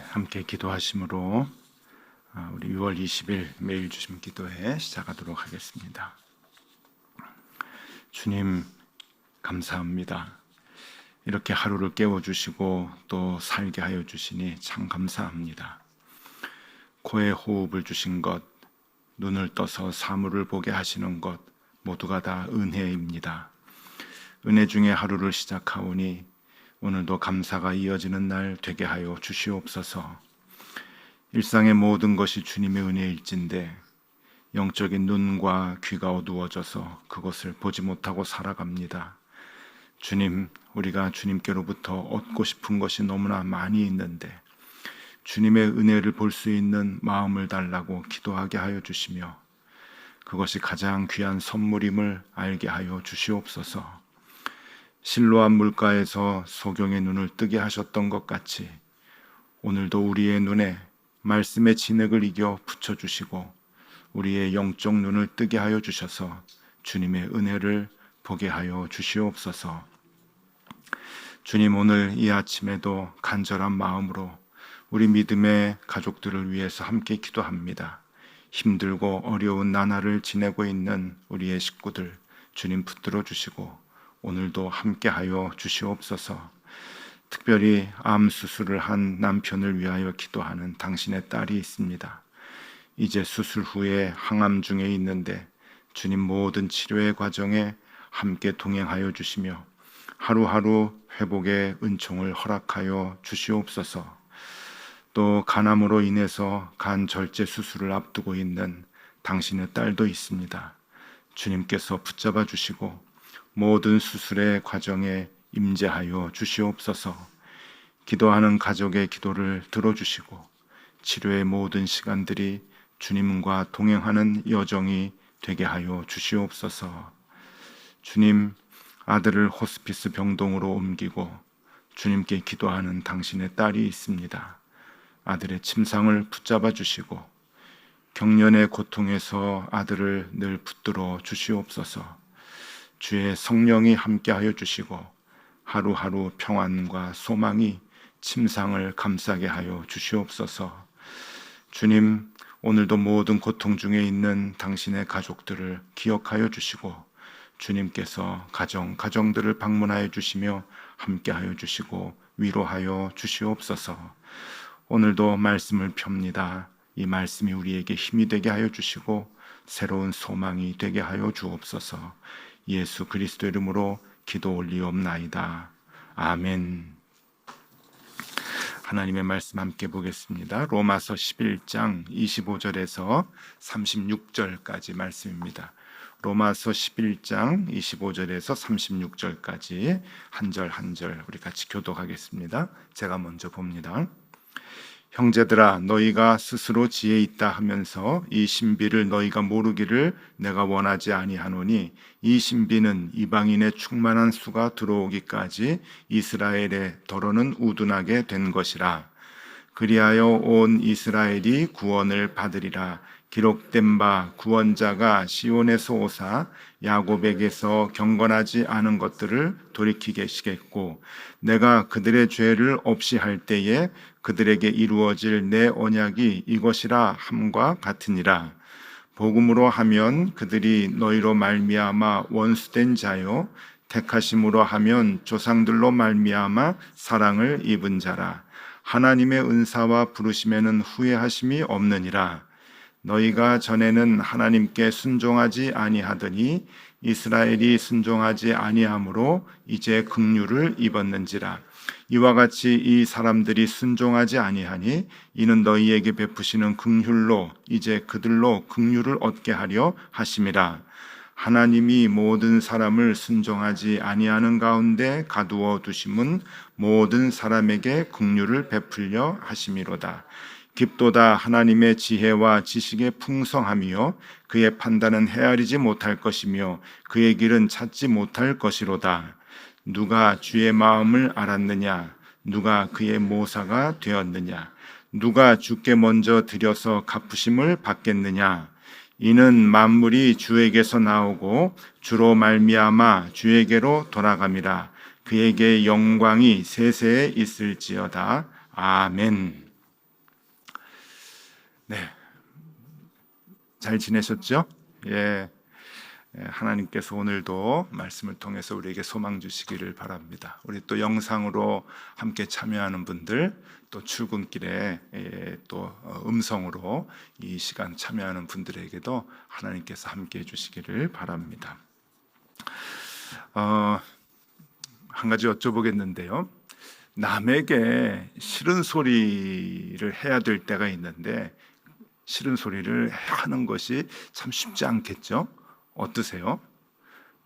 함께 기도하심으로 우리 6월 20일 매일 주심 기도회 시작하도록 하겠습니다. 주님 감사합니다. 이렇게 하루를 깨워주시고 또 살게 하여 주시니 참 감사합니다. 코에 호흡을 주신 것, 눈을 떠서 사물을 보게 하시는 것 모두가 다 은혜입니다. 은혜 중에 하루를 시작하오니 오늘도 감사가 이어지는 날 되게 하여 주시옵소서. 일상의 모든 것이 주님의 은혜일진데 영적인 눈과 귀가 어두워져서 그것을 보지 못하고 살아갑니다. 주님, 우리가 주님께로부터 얻고 싶은 것이 너무나 많이 있는데 주님의 은혜를 볼 수 있는 마음을 달라고 기도하게 하여 주시며 그것이 가장 귀한 선물임을 알게 하여 주시옵소서. 실로암 물가에서 소경의 눈을 뜨게 하셨던 것 같이 오늘도 우리의 눈에 말씀의 진흙을 이겨 붙여주시고 우리의 영적 눈을 뜨게 하여 주셔서 주님의 은혜를 보게 하여 주시옵소서. 주님, 오늘 이 아침에도 간절한 마음으로 우리 믿음의 가족들을 위해서 함께 기도합니다. 힘들고 어려운 나날을 지내고 있는 우리의 식구들 주님 붙들어 주시고 오늘도 함께하여 주시옵소서. 특별히 암 수술을 한 남편을 위하여 기도하는 당신의 딸이 있습니다. 이제 수술 후에 항암 중에 있는데 주님 모든 치료의 과정에 함께 동행하여 주시며 하루하루 회복의 은총을 허락하여 주시옵소서. 또 간암으로 인해서 간 절제 수술을 앞두고 있는 당신의 딸도 있습니다. 주님께서 붙잡아 주시고 모든 수술의 과정에 임재하여 주시옵소서. 기도하는 가족의 기도를 들어주시고 치료의 모든 시간들이 주님과 동행하는 여정이 되게 하여 주시옵소서. 주님, 아들을 호스피스 병동으로 옮기고 주님께 기도하는 당신의 딸이 있습니다. 아들의 침상을 붙잡아 주시고 경련의 고통에서 아들을 늘 붙들어 주시옵소서. 주의 성령이 함께하여 주시고 하루하루 평안과 소망이 침상을 감싸게 하여 주시옵소서. 주님, 오늘도 모든 고통 중에 있는 당신의 가족들을 기억하여 주시고 주님께서 가정들을 방문하여 주시며 함께하여 주시고 위로하여 주시옵소서. 오늘도 말씀을 펴니다. 이 말씀이 우리에게 힘이 되게 하여 주시고 새로운 소망이 되게 하여 주옵소서. 예수 그리스도 이름으로 기도 올리옵나이다. 아멘. 하나님의 말씀 함께 보겠습니다. 로마서 11장 25절에서 36절까지 말씀입니다. 로마서 11장 25절에서 36절까지 한 절 한 절 우리 같이 교독하겠습니다. 제가 먼저 봅니다. 형제들아, 너희가 스스로 지혜 있다 하면서 이 신비를 너희가 모르기를 내가 원하지 아니하노니 이 신비는 이방인의 충만한 수가 들어오기까지 이스라엘의 더러는 우둔하게 된 것이라. 그리하여 온 이스라엘이 구원을 받으리라. 기록된 바 구원자가 시온에서 오사 야곱에게서 경건하지 않은 것들을 돌이키게 시겠고 내가 그들의 죄를 없이 할 때에 그들에게 이루어질 내 언약이 이것이라 함과 같으니라. 복음으로 하면 그들이 너희로 말미암아 원수된 자요 택하심으로 하면 조상들로 말미암아 사랑을 입은 자라. 하나님의 은사와 부르심에는 후회하심이 없느니라. 너희가 전에는 하나님께 순종하지 아니하더니 이스라엘이 순종하지 아니하므로 이제 긍휼을 입었는지라. 이와 같이 이 사람들이 순종하지 아니하니 이는 너희에게 베푸시는 긍휼로 이제 그들로 긍휼을 얻게 하려 하심이라. 하나님이 모든 사람을 순종하지 아니하는 가운데 가두어 두심은 모든 사람에게 긍휼을 베풀려 하심이로다. 깊도다 하나님의 지혜와 지식의 풍성함이요 그의 판단은 헤아리지 못할 것이며 그의 길은 찾지 못할 것이로다. 누가 주의 마음을 알았느냐? 누가 그의 모사가 되었느냐? 누가 주께 먼저 드려서 갚으심을 받겠느냐? 이는 만물이 주에게서 나오고 주로 말미암아 주에게로 돌아감이라. 그에게 영광이 세세에 있을지어다. 아멘. 네, 잘 지내셨죠? 예. 하나님께서 오늘도 말씀을 통해서 우리에게 소망 주시기를 바랍니다. 우리 또 영상으로 함께 참여하는 분들, 또 출근길에 또 음성으로 이 시간 참여하는 분들에게도 하나님께서 함께 해주시기를 바랍니다. 한 가지 여쭤보겠는데요. 남에게 싫은 소리를 해야 될 때가 있는데 싫은 소리를 하는 것이 참 쉽지 않겠죠? 어떠세요?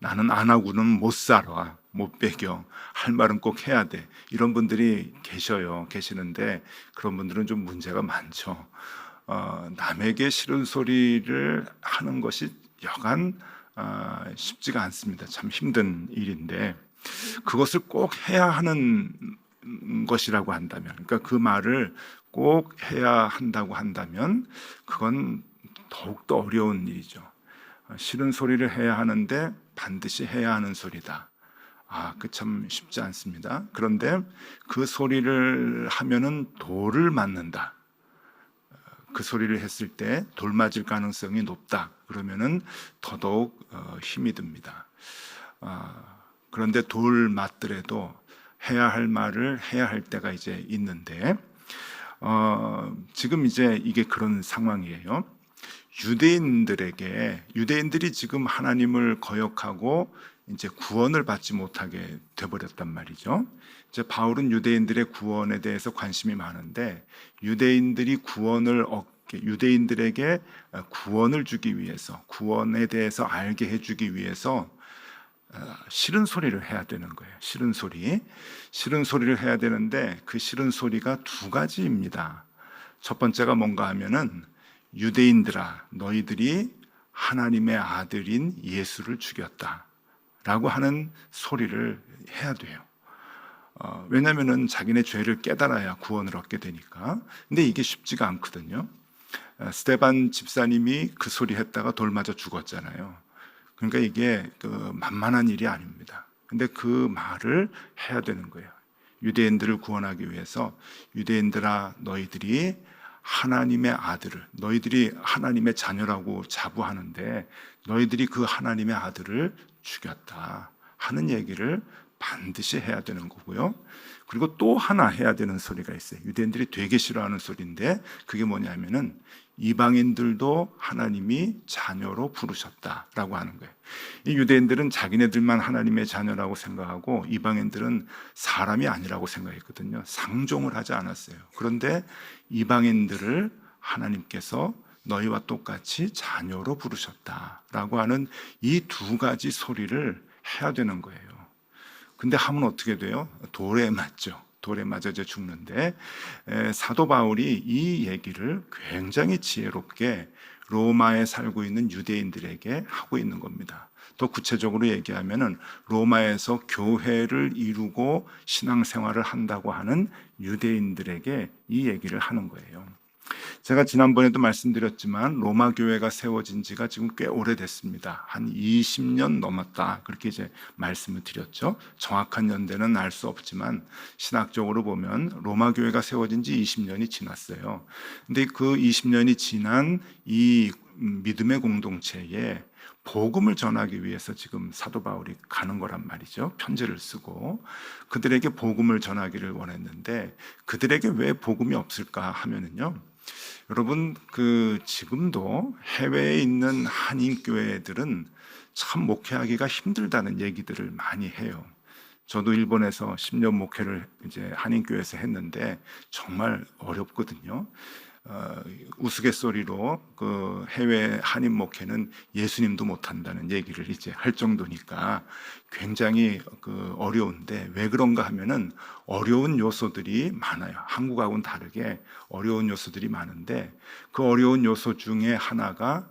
나는 안 하고는 못 살아, 못 배겨, 할 말은 꼭 해야 돼, 이런 분들이 계시는데 그런 분들은 좀 문제가 많죠. 남에게 싫은 소리를 하는 것이 여간 쉽지가 않습니다. 참 힘든 일인데 그것을 꼭 해야 하는 것이라고 한다면, 그러니까 그 말을 꼭 해야 한다고 한다면 그건 더욱더 어려운 일이죠. 싫은 소리를 해야 하는데 반드시 해야 하는 소리다. 그 참 쉽지 않습니다. 그런데 그 소리를 하면은 돌을 맞는다. 그 소리를 했을 때 돌 맞을 가능성이 높다. 그러면은 더더욱 힘이 듭니다. 그런데 돌 맞더라도 해야 할 말을 해야 할 때가 이제 있는데 지금 이제 이게 그런 상황이에요. 유대인들이 지금 하나님을 거역하고 이제 구원을 받지 못하게 돼버렸단 말이죠. 이제 바울은 유대인들의 구원에 대해서 관심이 많은데 유대인들에게 구원을 주기 위해서, 구원에 대해서 알게 해주기 위해서 싫은 소리를 해야 되는 거예요. 싫은 소리를 해야 되는데 그 싫은 소리가 두 가지입니다. 첫 번째가 뭔가 하면은 유대인들아, 너희들이 하나님의 아들인 예수를 죽였다 라고 하는 소리를 해야 돼요. 왜냐하면 자기네 죄를 깨달아야 구원을 얻게 되니까. 근데 이게 쉽지가 않거든요. 스데반 집사님이 그 소리 했다가 돌 맞아 죽었잖아요. 그러니까 이게 만만한 일이 아닙니다. 근데 그 말을 해야 되는 거예요. 유대인들을 구원하기 위해서, 유대인들아, 너희들이 하나님의 아들을, 너희들이 하나님의 자녀라고 자부하는데 너희들이 그 하나님의 아들을 죽였다 하는 얘기를 반드시 해야 되는 거고요. 그리고 또 하나 해야 되는 소리가 있어요. 유대인들이 되게 싫어하는 소리인데 그게 뭐냐면은 이방인들도 하나님이 자녀로 부르셨다라고 하는 거예요. 이 유대인들은 자기네들만 하나님의 자녀라고 생각하고 이방인들은 사람이 아니라고 생각했거든요. 상종을 하지 않았어요. 그런데 이방인들을 하나님께서 너희와 똑같이 자녀로 부르셨다라고 하는 이 두 가지 소리를 해야 되는 거예요. 근데 하면 어떻게 돼요? 돌에 맞죠. 돌에 맞아 죽는데 사도 바울이 이 얘기를 굉장히 지혜롭게 로마에 살고 있는 유대인들에게 하고 있는 겁니다. 더 구체적으로 얘기하면은 로마에서 교회를 이루고 신앙생활을 한다고 하는 유대인들에게 이 얘기를 하는 거예요. 제가 지난번에도 말씀드렸지만 로마 교회가 세워진 지가 지금 꽤 오래됐습니다. 한 20년 넘었다. 그렇게 이제 말씀을 드렸죠. 정확한 연대는 알 수 없지만 신학적으로 보면 로마 교회가 세워진 지 20년이 지났어요. 근데 그 20년이 지난 이 믿음의 공동체에 복음을 전하기 위해서 지금 사도 바울이 가는 거란 말이죠. 편지를 쓰고 그들에게 복음을 전하기를 원했는데 그들에게 왜 복음이 없을까 하면은요. 여러분, 지금도 해외에 있는 한인교회들은 참 목회하기가 힘들다는 얘기들을 많이 해요. 저도 일본에서 10년 목회를 이제 한인교회에서 했는데 정말 어렵거든요. 우스갯소리로 그 해외 한인 목회는 예수님도 못한다는 얘기를 이제 할 정도니까 굉장히 어려운데 왜 그런가 하면은 어려운 요소들이 많아요. 한국하고는 다르게 어려운 요소들이 많은데 그 어려운 요소 중에 하나가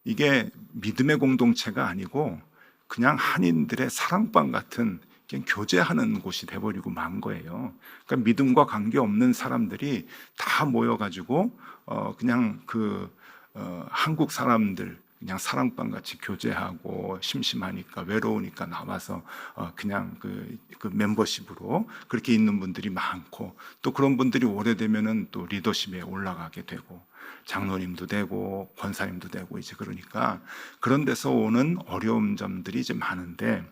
이게 믿음의 공동체가 아니고 그냥 한인들의 사랑방 같은 그냥 교제하는 곳이 돼버리고 만 거예요. 그러니까 믿음과 관계 없는 사람들이 다 모여가지고 그냥 한국 사람들 그냥 사랑방 같이 교제하고 심심하니까 외로우니까 나와서 그냥 그 멤버십으로 그렇게 있는 분들이 많고, 또 그런 분들이 오래되면은 또 리더십에 올라가게 되고 장로님도 되고 권사님도 되고 이제 그러니까 그런 데서 오는 어려운 점들이 이제 많은데,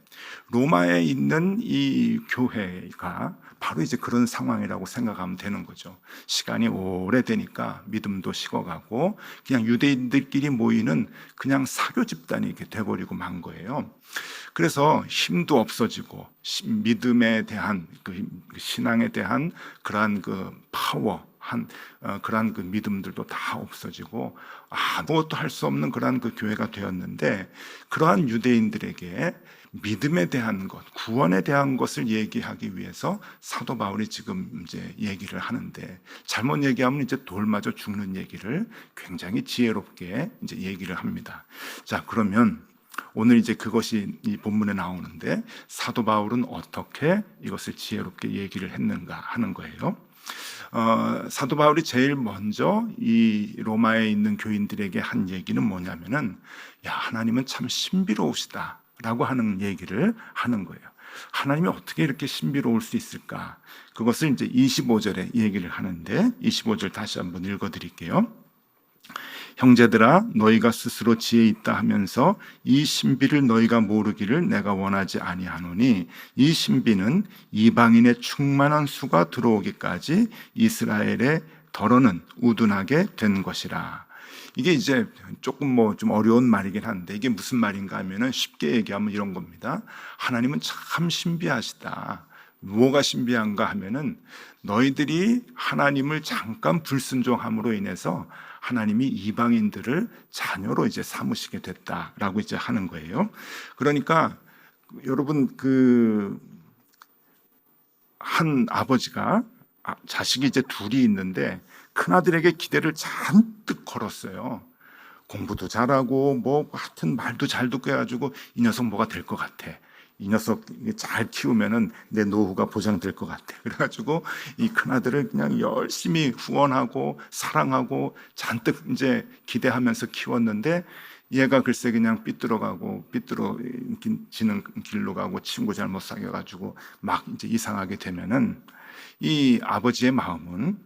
로마에 있는 이 교회가 바로 이제 그런 상황이라고 생각하면 되는 거죠. 시간이 오래되니까 믿음도 식어가고 그냥 유대인들끼리 모이는 그냥 사교 집단이 이렇게 돼버리고 만 거예요. 그래서 힘도 없어지고 믿음에 대한 신앙에 대한 그러한 파워, 그러한 믿음들도 다 없어지고 아무것도 할 수 없는 그러한 교회가 되었는데, 그러한 유대인들에게 믿음에 대한 것, 구원에 대한 것을 얘기하기 위해서 사도 바울이 지금 이제 얘기를 하는데, 잘못 얘기하면 이제 돌 맞아 죽는 얘기를 굉장히 지혜롭게 이제 얘기를 합니다. 자, 그러면 오늘 이제 그것이 이 본문에 나오는데, 사도 바울은 어떻게 이것을 지혜롭게 얘기를 했는가 하는 거예요. 사도 바울이 제일 먼저 이 로마에 있는 교인들에게 한 얘기는 뭐냐면은, 야, 하나님은 참 신비로우시다 라고 하는 얘기를 하는 거예요. 하나님이 어떻게 이렇게 신비로울 수 있을까? 그것을 이제 25절에 얘기를 하는데, 25절 다시 한번 읽어 드릴게요. 형제들아, 너희가 스스로 지혜 있다 하면서 이 신비를 너희가 모르기를 내가 원하지 아니하노니, 이 신비는 이방인의 충만한 수가 들어오기까지 이스라엘의 덜어는 우둔하게 된 것이라. 이게 이제 조금 좀 어려운 말이긴 한데, 이게 무슨 말인가 하면은 쉽게 얘기하면 이런 겁니다. 하나님은 참 신비하시다. 뭐가 신비한가 하면은, 너희들이 하나님을 잠깐 불순종함으로 인해서 하나님이 이방인들을 자녀로 이제 삼으시게 됐다라고 이제 하는 거예요. 그러니까 여러분, 한 아버지가 자식이 이제 둘이 있는데 큰아들에게 기대를 잔뜩 걸었어요. 공부도 잘하고 하여튼 말도 잘 듣고 해가지고 이 녀석 뭐가 될 것 같아. 이 녀석 잘 키우면은 내 노후가 보장될 것 같아. 그래가지고 이 큰아들을 그냥 열심히 후원하고 사랑하고 잔뜩 이제 기대하면서 키웠는데, 얘가 글쎄 그냥 삐뚤어지는 길로 가고 친구 잘못 사귀어가지고 막 이제 이상하게 되면은, 이 아버지의 마음은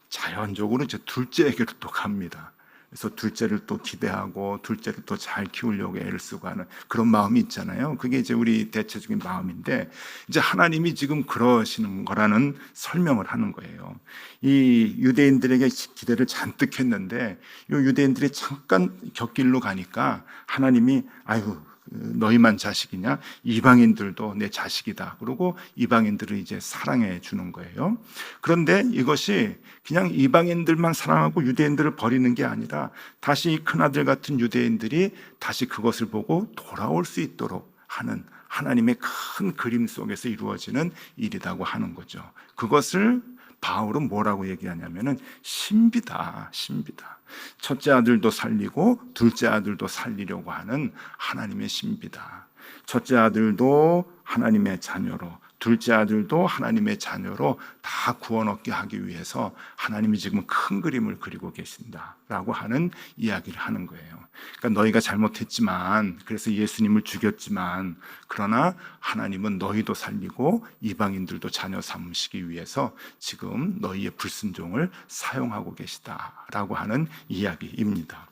자연적으로 이제 둘째에게로 또 갑니다. 그래서 둘째를 또 기대하고 둘째를 또 잘 키우려고 애를 쓰고 하는 그런 마음이 있잖아요. 그게 이제 우리 대체적인 마음인데, 이제 하나님이 지금 그러시는 거라는 설명을 하는 거예요. 이 유대인들에게 기대를 잔뜩 했는데, 이 유대인들이 잠깐 곁길로 가니까 하나님이 아유, 너희만 자식이냐? 이방인들도 내 자식이다. 그러고 이방인들을 이제 사랑해 주는 거예요. 그런데 이것이 그냥 이방인들만 사랑하고 유대인들을 버리는 게 아니라, 다시 이 큰아들 같은 유대인들이 다시 그것을 보고 돌아올 수 있도록 하는 하나님의 큰 그림 속에서 이루어지는 일이라고 하는 거죠. 그것을 바울은 뭐라고 얘기하냐면은 신비다, 신비다. 첫째 아들도 살리고 둘째 아들도 살리려고 하는 하나님의 신비다. 첫째 아들도 하나님의 자녀로, 둘째 아들도 하나님의 자녀로 다 구원 얻게 하기 위해서 하나님이 지금 큰 그림을 그리고 계신다라고 하는 이야기를 하는 거예요. 그러니까 너희가 잘못했지만, 그래서 예수님을 죽였지만, 그러나 하나님은 너희도 살리고 이방인들도 자녀 삼으시기 위해서 지금 너희의 불순종을 사용하고 계시다라고 하는 이야기입니다.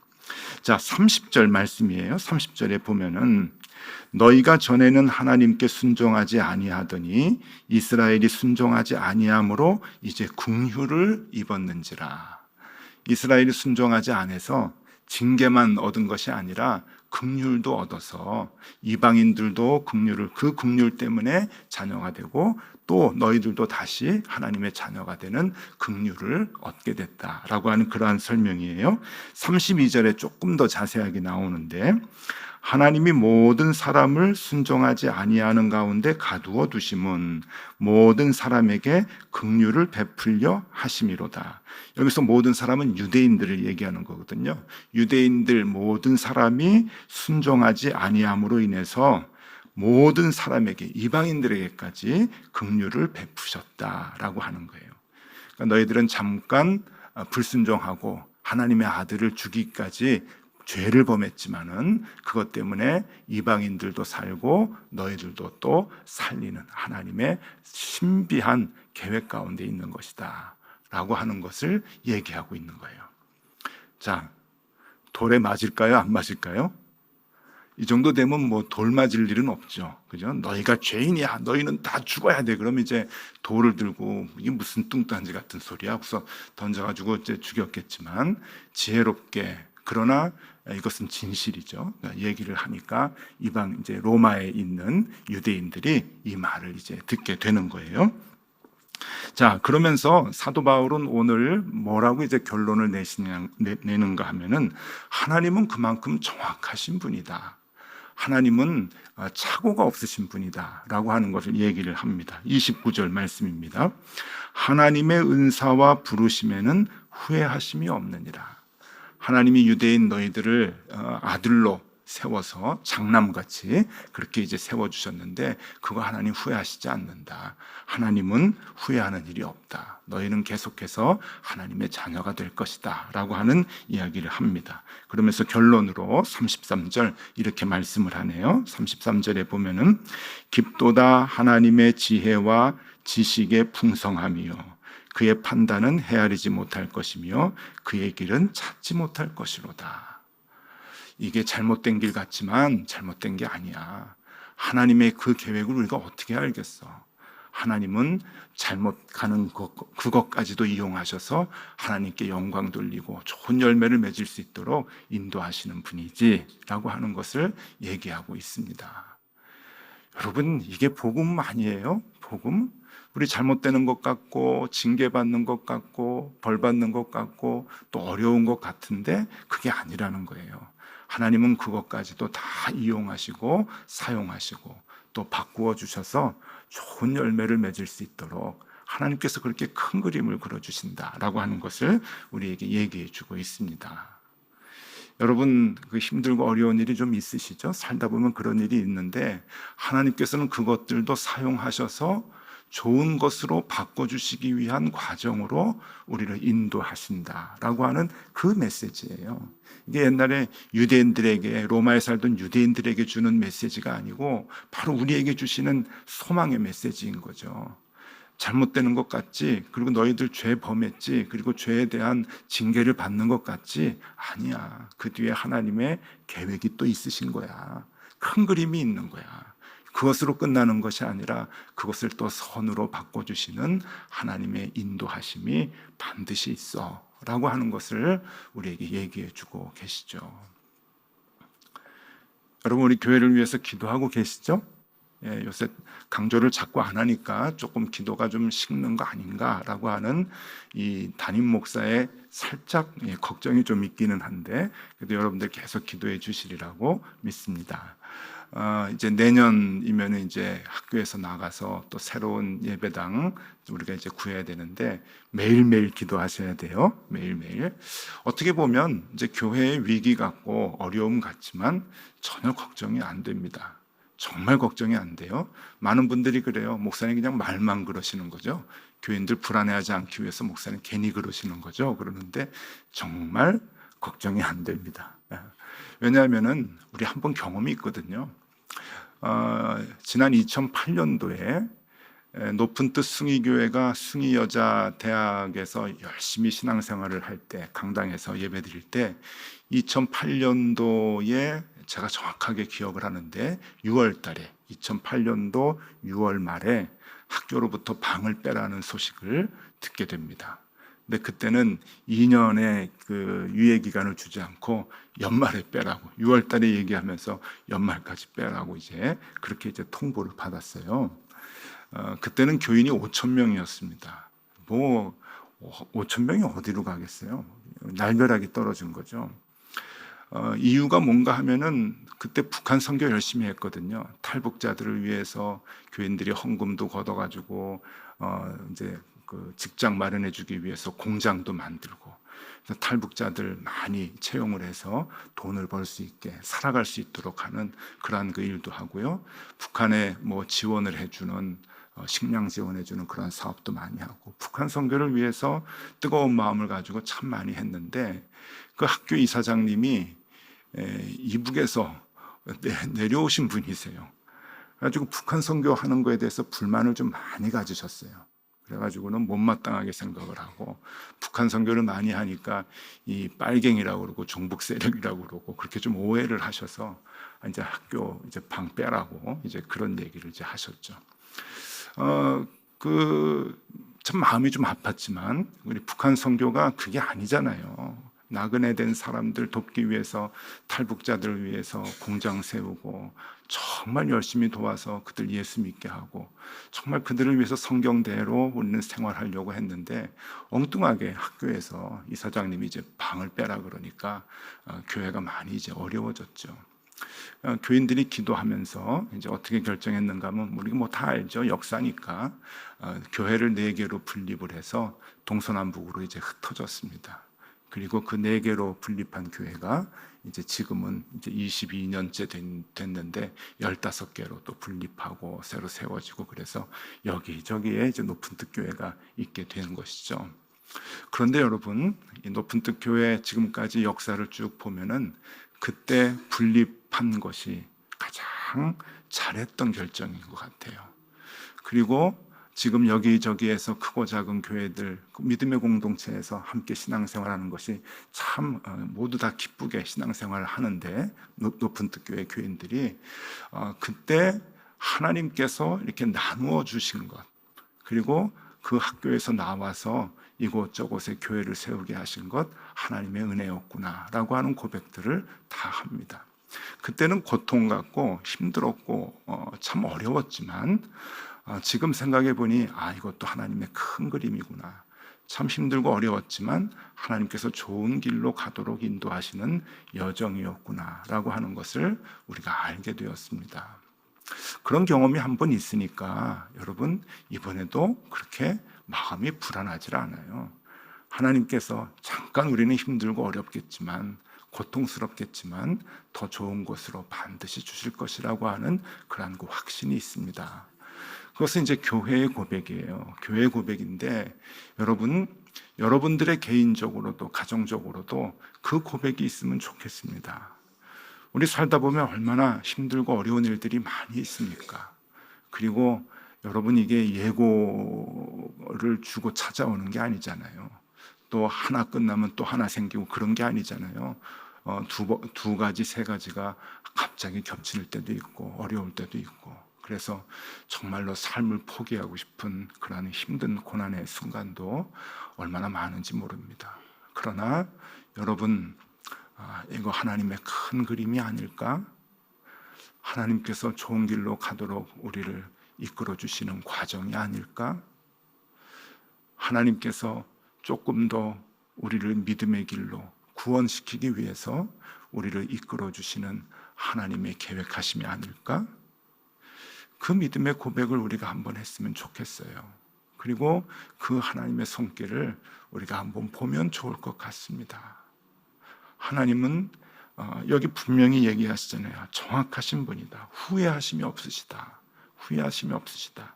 자, 30절 말씀이에요. 30절에 보면은, 너희가 전에는 하나님께 순종하지 아니하더니 이스라엘이 순종하지 아니함으로 이제 긍휼을 입었는지라. 이스라엘이 순종하지 않아서 징계만 얻은 것이 아니라 긍휼도 얻어서 이방인들도 그 긍휼 때문에 자녀가 되고, 또 너희들도 다시 하나님의 자녀가 되는 긍휼을 얻게 됐다라고 하는 그러한 설명이에요. 32절에 조금 더 자세하게 나오는데, 하나님이 모든 사람을 순종하지 아니하는 가운데 가두어 두심은 모든 사람에게 긍휼을 베풀려 하심이로다. 여기서 모든 사람은 유대인들을 얘기하는 거거든요. 유대인들 모든 사람이 순종하지 아니함으로 인해서 모든 사람에게 이방인들에게까지 긍휼을 베푸셨다라고 하는 거예요. 그러니까 너희들은 잠깐 불순종하고 하나님의 아들을 죽이기까지 죄를 범했지만은 그것 때문에 이방인들도 살고 너희들도 또 살리는 하나님의 신비한 계획 가운데 있는 것이다 라고 하는 것을 얘기하고 있는 거예요. 자, 돌에 맞을까요? 안 맞을까요? 이 정도 되면 뭐 돌 맞을 일은 없죠. 그죠? 너희가 죄인이야. 너희는 다 죽어야 돼. 그럼 이제 돌을 들고 이게 무슨 뚱딴지 같은 소리야. 그래서 던져가지고 이제 죽였겠지만 지혜롭게 그러나 이것은 진실이죠. 얘기를 하니까 이방 이제 로마에 있는 유대인들이 이 말을 이제 듣게 되는 거예요. 자, 그러면서 사도 바울은 오늘 뭐라고 이제 결론을 내는가 하면은 하나님은 그만큼 정확하신 분이다. 하나님은 착오가 없으신 분이다 라고 하는 것을 얘기를 합니다. 29절 말씀입니다. 하나님의 은사와 부르심에는 후회하심이 없느니라. 하나님이 유대인 너희들을 아들로 세워서 장남같이 그렇게 이제 세워주셨는데 그거 하나님 후회하시지 않는다. 하나님은 후회하는 일이 없다. 너희는 계속해서 하나님의 자녀가 될 것이다 라고 하는 이야기를 합니다. 그러면서 결론으로 33절 이렇게 말씀을 하네요. 33절에 보면은 깊도다 하나님의 지혜와 지식의 풍성함이요 그의 판단은 헤아리지 못할 것이며 그의 길은 찾지 못할 것이로다. 이게 잘못된 길 같지만 잘못된 게 아니야. 하나님의 그 계획을 우리가 어떻게 알겠어? 하나님은 잘못 가는 그것까지도 이용하셔서 하나님께 영광 돌리고 좋은 열매를 맺을 수 있도록 인도하시는 분이지 라고 하는 것을 얘기하고 있습니다. 여러분, 이게 복음 아니에요? 복음? 우리 잘못되는 것 같고 징계받는 것 같고 벌받는 것 같고 또 어려운 것 같은데 그게 아니라는 거예요. 하나님은 그것까지도 다 이용하시고 사용하시고 또 바꾸어 주셔서 좋은 열매를 맺을 수 있도록 하나님께서 그렇게 큰 그림을 그려주신다라고 하는 것을 우리에게 얘기해 주고 있습니다. 여러분, 그 힘들고 어려운 일이 좀 있으시죠? 살다 보면 그런 일이 있는데 하나님께서는 그것들도 사용하셔서 좋은 것으로 바꿔주시기 위한 과정으로 우리를 인도하신다라고 하는 그 메시지예요. 이게 옛날에 유대인들에게 로마에 살던 유대인들에게 주는 메시지가 아니고 바로 우리에게 주시는 소망의 메시지인 거죠. 잘못되는 것 같지? 그리고 너희들 죄 범했지? 그리고 죄에 대한 징계를 받는 것 같지? 아니야. 그 뒤에 하나님의 계획이 또 있으신 거야. 큰 그림이 있는 거야. 그것으로 끝나는 것이 아니라 그것을 또 선으로 바꿔주시는 하나님의 인도하심이 반드시 있어 라고 하는 것을 우리에게 얘기해 주고 계시죠. 여러분, 우리 교회를 위해서 기도하고 계시죠? 예, 요새 강조를 자꾸 안 하니까 조금 기도가 좀 식는 거 아닌가라고 하는 이 담임 목사의 살짝 걱정이 좀 있기는 한데 그래도 여러분들 계속 기도해 주시리라고 믿습니다. 이제 내년이면 이제 학교에서 나가서 또 새로운 예배당 우리가 이제 구해야 되는데 매일매일 기도하셔야 돼요. 매일매일. 어떻게 보면 이제 교회의 위기 같고 어려움 같지만 전혀 걱정이 안 됩니다. 정말 걱정이 안 돼요. 많은 분들이 그래요. 목사님 그냥 말만 그러시는 거죠. 교인들 불안해하지 않기 위해서 목사님 괜히 그러시는 거죠. 그러는데 정말 걱정이 안 됩니다. 왜냐하면은 우리 한번 경험이 있거든요. 지난 2008년도에 높은 뜻 숭의교회가 숭의여자대학에서 열심히 신앙생활을 할 때 강당에서 예배드릴 때 2008년도에 제가 정확하게 기억을 하는데 6월 달에 2008년도 6월 말에 학교로부터 방을 빼라는 소식을 듣게 됩니다. 근데 그때는 2년의 그 유예 기간을 주지 않고 연말에 빼라고 6월 달에 얘기하면서 연말까지 빼라고 이제 그렇게 이제 통보를 받았어요. 그때는 교인이 5천 명이었습니다. 뭐 5천 명이 어디로 가겠어요? 날벼락이 떨어진 거죠. 이유가 뭔가 하면은 그때 북한 선교 열심히 했거든요. 탈북자들을 위해서 교인들이 헌금도 걷어가지고 이제 그 직장 마련해주기 위해서 공장도 만들고 그래서 탈북자들 많이 채용을 해서 돈을 벌 수 있게 살아갈 수 있도록 하는 그러한 그 일도 하고요. 북한에 뭐 지원을 해주는 식량 지원해주는 그런 사업도 많이 하고, 북한 선교를 위해서 뜨거운 마음을 가지고 참 많이 했는데, 그 학교 이사장님이 이북에서 내려오신 분이세요. 그래가지고 북한 선교하는 거에 대해서 불만을 좀 많이 가지셨어요. 그래가지고는 못마땅하게 생각을 하고, 북한 선교를 많이 하니까 이 빨갱이라고 그러고 종북 세력이라고 그러고 그렇게 좀 오해를 하셔서 이제 학교 이제 방 빼라고 이제 그런 얘기를 이제 하셨죠. 참 마음이 좀 아팠지만 우리 북한 선교가 그게 아니잖아요. 나그네된 사람들 돕기 위해서, 탈북자들을 위해서 공장 세우고 정말 열심히 도와서 그들 예수 믿게 하고, 정말 그들을 위해서 성경대로 우리는 생활하려고 했는데, 엉뚱하게 학교에서 이사장님이 이제 방을 빼라 그러니까 교회가 많이 이제 어려워졌죠. 교인들이 기도하면서 이제 어떻게 결정했는가 하면, 우리가 뭐 다 알죠. 역사니까. 교회를 4개로 분립을 해서 동서남북으로 이제 흩어졌습니다. 그리고 그 4개로 분립한 교회가 이제 지금은 이제 22년째 됐는데 15개로 또 분립하고 새로 세워지고, 그래서 여기저기에 이제 높은 뜻 교회가 있게 되는 것이죠. 그런데 여러분, 이 높은 뜻 교회 지금까지 역사를 쭉 보면은 그때 분립한 것이 가장 잘했던 결정인 것 같아요. 그리고 지금 여기저기에서 크고 작은 교회들, 믿음의 공동체에서 함께 신앙생활하는 것이 참 모두 다 기쁘게 신앙생활을 하는데, 높은 뜻 교회 교인들이 그때 하나님께서 이렇게 나누어 주신 것, 그리고 그 학교에서 나와서 이곳저곳에 교회를 세우게 하신 것, 하나님의 은혜였구나라고 하는 고백들을 다 합니다. 그때는 고통 같고 힘들었고 참 어려웠지만, 지금 생각해 보니 이것도 하나님의 큰 그림이구나. 참 힘들고 어려웠지만 하나님께서 좋은 길로 가도록 인도하시는 여정이었구나라고 하는 것을 우리가 알게 되었습니다. 그런 경험이 한 번 있으니까 여러분, 이번에도 그렇게 마음이 불안하지 않아요. 하나님께서 잠깐 우리는 힘들고 어렵겠지만, 고통스럽겠지만 더 좋은 곳으로 반드시 주실 것이라고 하는 그러한 그 확신이 있습니다. 그것은 이제 교회의 고백이에요. 교회의 고백인데, 여러분들의 개인적으로도 가정적으로도 그 고백이 있으면 좋겠습니다. 우리 살다 보면 얼마나 힘들고 어려운 일들이 많이 있습니까? 그리고 여러분, 이게 예고를 주고 찾아오는 게 아니잖아요. 또 하나 끝나면 또 하나 생기고 그런 게 아니잖아요. 두 가지, 세 가지가 갑자기 겹칠 때도 있고 어려울 때도 있고, 그래서 정말로 삶을 포기하고 싶은 그런 힘든 고난의 순간도 얼마나 많은지 모릅니다. 그러나 여러분, 이거 하나님의 큰 그림이 아닐까? 하나님께서 좋은 길로 가도록 우리를 이끌어 주시는 과정이 아닐까? 하나님께서 조금 더 우리를 믿음의 길로 구원시키기 위해서 우리를 이끌어 주시는 하나님의 계획하심이 아닐까? 그 믿음의 고백을 우리가 한번 했으면 좋겠어요. 그리고 그 하나님의 손길을 우리가 한번 보면 좋을 것 같습니다. 하나님은 여기 분명히 얘기하시잖아요. 정확하신 분이다. 후회하심이 없으시다. 후회하심이 없으시다.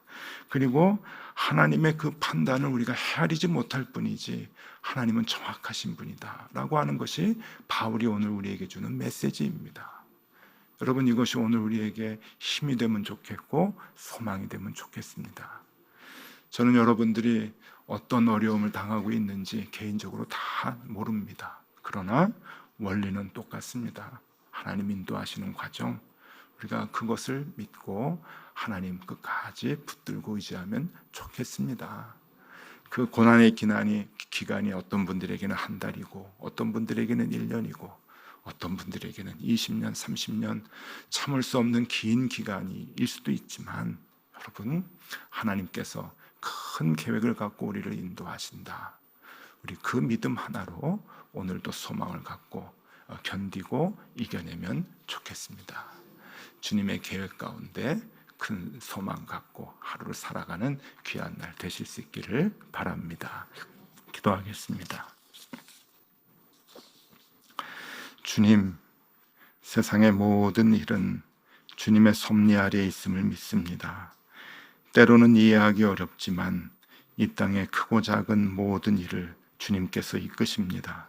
그리고 하나님의 그 판단을 우리가 헤아리지 못할 뿐이지 하나님은 정확하신 분이다 라고 하는 것이 바울이 오늘 우리에게 주는 메시지입니다. 여러분, 이것이 오늘 우리에게 힘이 되면 좋겠고 소망이 되면 좋겠습니다. 저는 여러분들이 어떤 어려움을 당하고 있는지 개인적으로 다 모릅니다. 그러나 원리는 똑같습니다. 하나님 인도하시는 과정, 우리가 그것을 믿고 하나님 끝까지 붙들고 의지하면 좋겠습니다. 그 고난의 기간이 어떤 분들에게는 한 달이고, 어떤 분들에게는 1년이고, 어떤 분들에게는 20년, 30년 참을 수 없는 긴 기간일 수도 있지만, 여러분, 하나님께서 큰 계획을 갖고 우리를 인도하신다. 우리 그 믿음 하나로 오늘도 소망을 갖고 견디고 이겨내면 좋겠습니다. 주님의 계획 가운데 큰 소망 갖고 하루를 살아가는 귀한 날 되실 수 있기를 바랍니다. 기도하겠습니다. 주님, 세상의 모든 일은 주님의 섭리 아래에 있음을 믿습니다. 때로는 이해하기 어렵지만 이 땅의 크고 작은 모든 일을 주님께서 이끄십니다.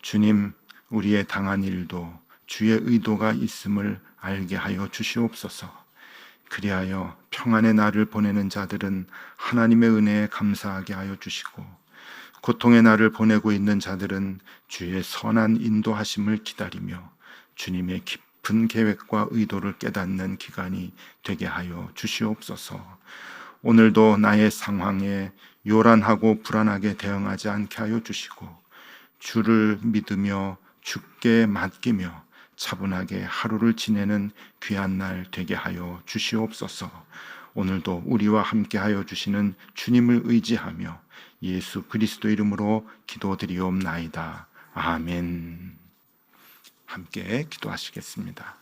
주님, 우리의 당한 일도 주의 의도가 있음을 알게 하여 주시옵소서. 그리하여 평안의 날을 보내는 자들은 하나님의 은혜에 감사하게 하여 주시고, 고통의 날을 보내고 있는 자들은 주의 선한 인도하심을 기다리며 주님의 깊은 계획과 의도를 깨닫는 기간이 되게 하여 주시옵소서. 오늘도 나의 상황에 요란하고 불안하게 대응하지 않게 하여 주시고, 주를 믿으며 주께 맡기며 차분하게 하루를 지내는 귀한 날 되게 하여 주시옵소서. 오늘도 우리와 함께 하여 주시는 주님을 의지하며 예수 그리스도 이름으로 기도드리옵나이다. 아멘. 함께 기도하시겠습니다.